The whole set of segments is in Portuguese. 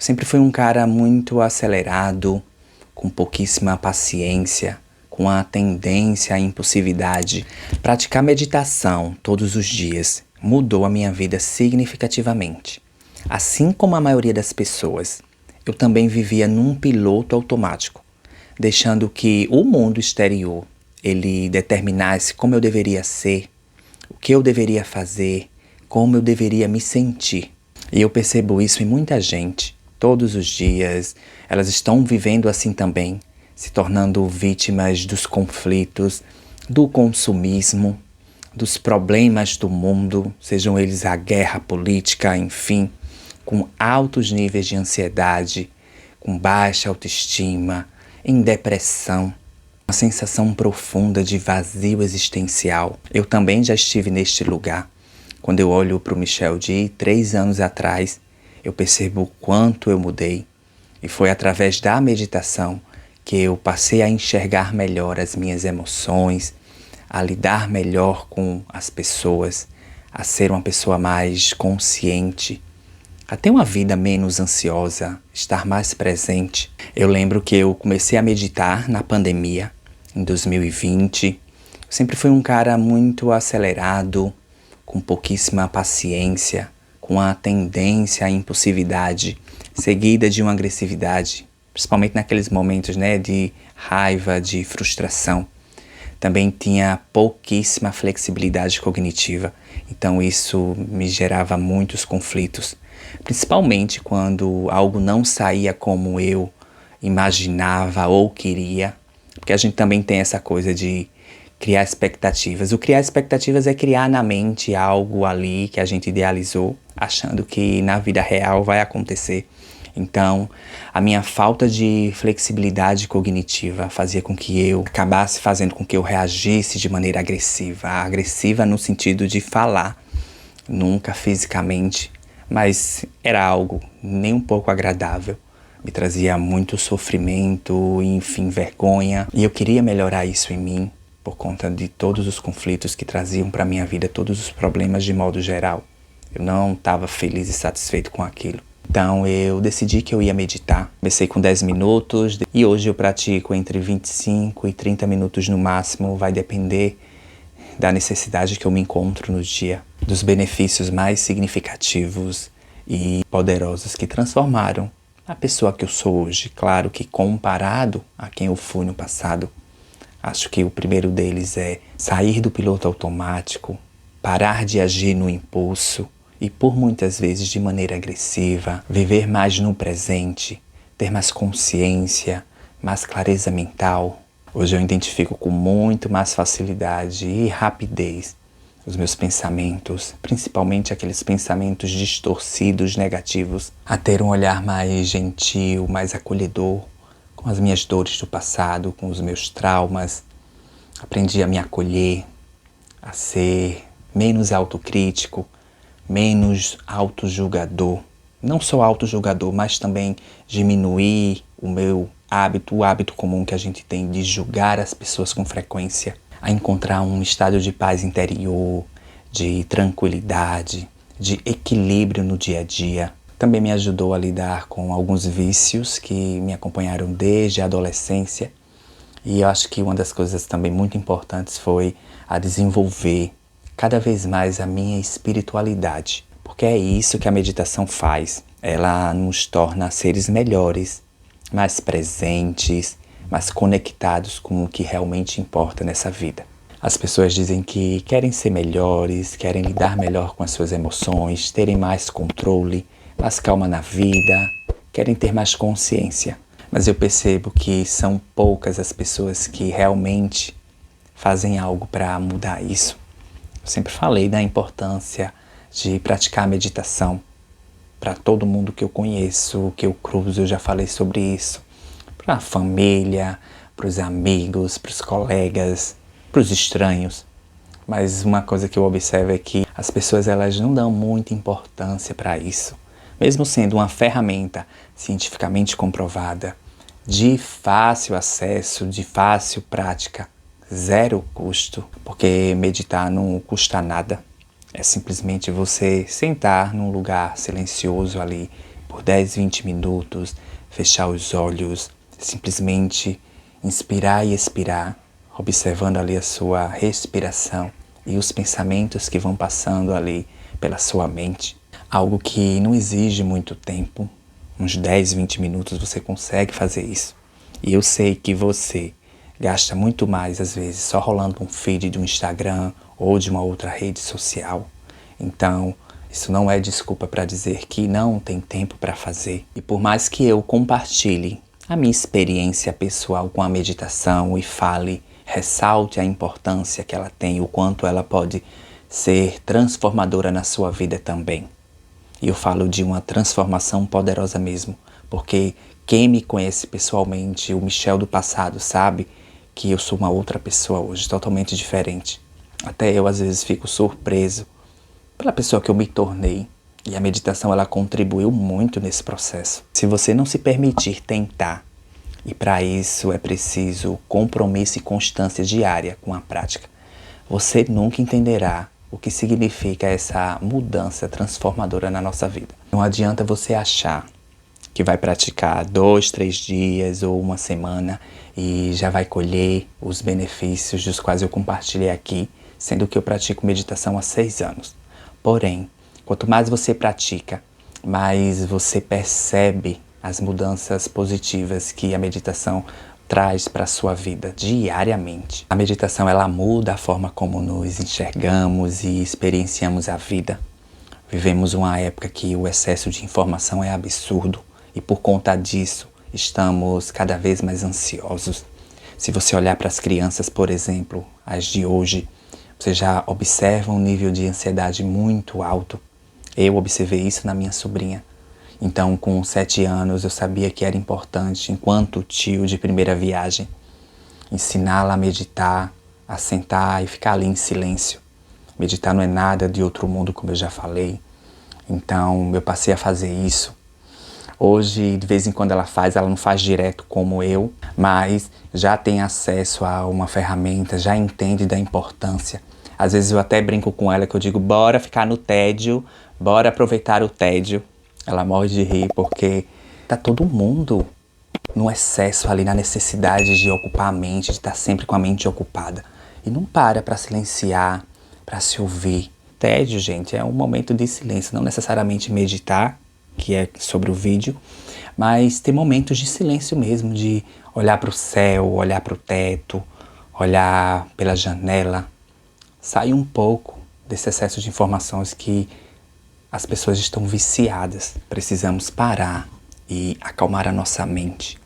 Sempre fui um cara muito acelerado, com pouquíssima paciência, com a tendência à impulsividade. Praticar meditação todos os dias mudou a minha vida significativamente. Assim como a maioria das pessoas, eu também vivia num piloto automático, deixando que o mundo exterior ele determinasse como eu deveria ser, o que eu deveria fazer, como eu deveria me sentir. E eu percebo isso em muita gente. Todos os dias, elas estão vivendo assim também, se tornando vítimas dos conflitos, do consumismo, dos problemas do mundo, sejam eles a guerra política, enfim, com altos níveis de ansiedade, com baixa autoestima, em depressão, uma sensação profunda de vazio existencial. Eu também já estive neste lugar. Quando eu olho para o Michel de 3 anos atrás, eu percebo o quanto eu mudei. E foi através da meditação que eu passei a enxergar melhor as minhas emoções, a lidar melhor com as pessoas, a ser uma pessoa mais consciente, a ter uma vida menos ansiosa, estar mais presente. Eu lembro que eu comecei a meditar na pandemia, em 2020. Eu sempre fui um cara muito acelerado, com pouquíssima paciência, com a tendência à impulsividade, seguida de uma agressividade, principalmente naqueles momentos, de raiva, de frustração. Também tinha pouquíssima flexibilidade cognitiva, então isso me gerava muitos conflitos, principalmente quando algo não saía como eu imaginava ou queria, porque a gente também tem essa coisa de criar expectativas. O criar expectativas é criar na mente algo ali que a gente idealizou, achando que na vida real vai acontecer. Então, a minha falta de flexibilidade cognitiva fazia com que eu acabasse fazendo com que eu reagisse de maneira agressiva. Agressiva no sentido de falar, nunca fisicamente, mas era algo nem um pouco agradável. Me trazia muito sofrimento, enfim, vergonha. E eu queria melhorar isso em mim, por conta de todos os conflitos que traziam para a minha vida, todos os problemas de modo geral. Eu não estava feliz e satisfeito com aquilo. Então eu decidi que eu ia meditar. Comecei com 10 minutos e hoje eu pratico entre 25 e 30 minutos no máximo. Vai depender da necessidade que eu me encontro no dia. Dos benefícios mais significativos e poderosos que transformaram a pessoa que eu sou hoje. Claro que comparado a quem eu fui no passado, acho que o primeiro deles é sair do piloto automático, parar de agir no impulso e por muitas vezes de maneira agressiva, viver mais no presente, ter mais consciência, mais clareza mental. Hoje eu identifico com muito mais facilidade e rapidez os meus pensamentos, principalmente aqueles pensamentos distorcidos, negativos, a ter um olhar mais gentil, mais acolhedor, com as minhas dores do passado, com os meus traumas. Aprendi a me acolher, a ser menos autocrítico, menos autojulgador. Não só autojulgador, mas também diminuir o meu hábito, o hábito comum que a gente tem de julgar as pessoas com frequência, a encontrar um estado de paz interior, de tranquilidade, de equilíbrio no dia a dia. Também me ajudou a lidar com alguns vícios que me acompanharam desde a adolescência. E eu acho que uma das coisas também muito importantes foi a desenvolver cada vez mais a minha espiritualidade. Porque é isso que a meditação faz. Ela nos torna seres melhores, mais presentes, mais conectados com o que realmente importa nessa vida. As pessoas dizem que querem ser melhores, querem lidar melhor com as suas emoções, terem mais controle, mais calma na vida, querem ter mais consciência. Mas eu percebo que são poucas as pessoas que realmente fazem algo para mudar isso. Eu sempre falei da importância de praticar a meditação. Para todo mundo que eu conheço, que eu cruzo, eu já falei sobre isso. Para a família, para os amigos, para os colegas, para os estranhos. Mas uma coisa que eu observo é que as pessoas elas não dão muita importância para isso. Mesmo sendo uma ferramenta cientificamente comprovada, de fácil acesso, de fácil prática, zero custo, porque meditar não custa nada. É simplesmente você sentar num lugar silencioso ali, por 10, 20 minutos, fechar os olhos, simplesmente inspirar e expirar, observando ali a sua respiração e os pensamentos que vão passando ali pela sua mente. Algo que não exige muito tempo, uns 10, 20 minutos você consegue fazer isso. E eu sei que você gasta muito mais, às vezes, só rolando um feed de um Instagram ou de uma outra rede social. Então, isso não é desculpa para dizer que não tem tempo para fazer. E por mais que eu compartilhe a minha experiência pessoal com a meditação e fale, ressalte a importância que ela tem, o quanto ela pode ser transformadora na sua vida também. E eu falo de uma transformação poderosa mesmo, porque quem me conhece pessoalmente, o Michel do passado, sabe que eu sou uma outra pessoa hoje, totalmente diferente. Até eu às vezes fico surpreso pela pessoa que eu me tornei. E a meditação ela contribuiu muito nesse processo. Se você não se permitir tentar, e para isso é preciso compromisso e constância diária com a prática, você nunca entenderá o que significa essa mudança transformadora na nossa vida. Não adianta você achar que vai praticar 2, 3 dias ou uma semana e já vai colher os benefícios dos quais eu compartilhei aqui, sendo que eu pratico meditação há 6 anos. Porém, quanto mais você pratica, mais você percebe as mudanças positivas que a meditação traz para a sua vida diariamente. A meditação ela muda a forma como nos enxergamos e experienciamos a vida. Vivemos uma época que o excesso de informação é absurdo e por conta disso estamos cada vez mais ansiosos. Se você olhar para as crianças, por exemplo, as de hoje, você já observa um nível de ansiedade muito alto. Eu observei isso na minha sobrinha. Então, com 7 anos, eu sabia que era importante, enquanto tio de primeira viagem, ensiná-la a meditar, a sentar e ficar ali em silêncio. Meditar não é nada de outro mundo, como eu já falei. Então, eu passei a fazer isso. Hoje, de vez em quando ela não faz direto como eu, mas já tem acesso a uma ferramenta, já entende da importância. Às vezes eu até brinco com ela que eu digo, bora ficar no tédio, bora aproveitar o tédio. Ela morre de rir porque tá todo mundo no excesso ali, na necessidade de ocupar a mente, de estar sempre com a mente ocupada. E não para silenciar, para se ouvir. Tédio, gente, é um momento de silêncio, não necessariamente meditar, que é sobre o vídeo, mas ter momentos de silêncio mesmo, de olhar para o céu, olhar para o teto, olhar pela janela. Sair um pouco desse excesso de informações que as pessoas estão viciadas. Precisamos parar e acalmar a nossa mente.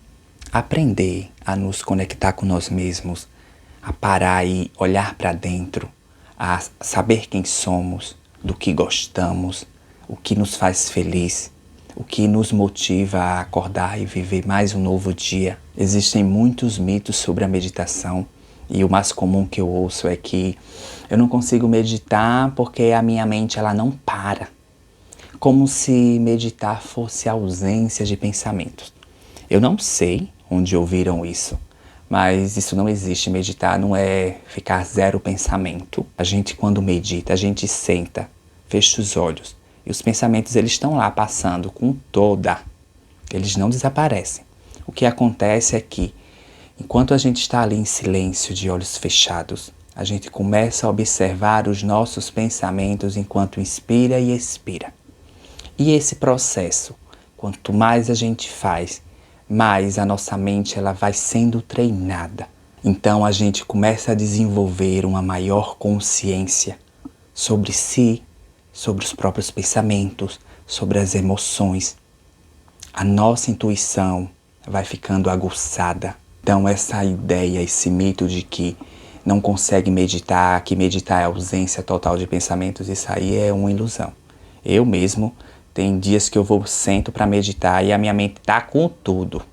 Aprender a nos conectar com nós mesmos, a parar e olhar para dentro, a saber quem somos, do que gostamos, o que nos faz feliz, o que nos motiva a acordar e viver mais um novo dia. Existem muitos mitos sobre a meditação e o mais comum que eu ouço é que eu não consigo meditar porque a minha mente ela não para. Como se meditar fosse a ausência de pensamentos. Eu não sei onde ouviram isso, mas isso não existe. Meditar não é ficar zero pensamento. A gente quando medita, a gente senta, fecha os olhos e os pensamentos eles estão lá passando com toda. Eles não desaparecem. O que acontece é que enquanto a gente está ali em silêncio, de olhos fechados, a gente começa a observar os nossos pensamentos enquanto inspira e expira. E esse processo, quanto mais a gente faz, mais a nossa mente ela vai sendo treinada. Então a gente começa a desenvolver uma maior consciência sobre si, sobre os próprios pensamentos, sobre as emoções. A nossa intuição vai ficando aguçada. Então essa ideia, esse mito de que não consegue meditar, que meditar é ausência total de pensamentos, isso aí é uma ilusão. Eu mesmo, tem dias que eu sento para meditar e a minha mente tá com tudo.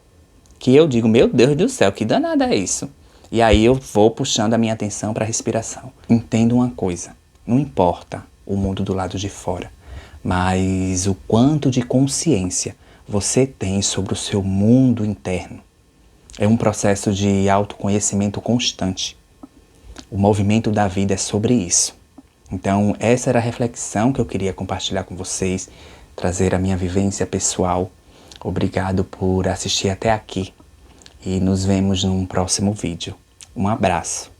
Que eu digo, meu Deus do céu, que danada é isso? E aí eu vou puxando a minha atenção para a respiração. Entenda uma coisa, não importa o mundo do lado de fora, mas o quanto de consciência você tem sobre o seu mundo interno. É um processo de autoconhecimento constante. O movimento da vida é sobre isso. Então, essa era a reflexão que eu queria compartilhar com vocês. trazer a minha vivência pessoal. Obrigado por assistir até aqui e nos vemos num próximo vídeo. Um abraço.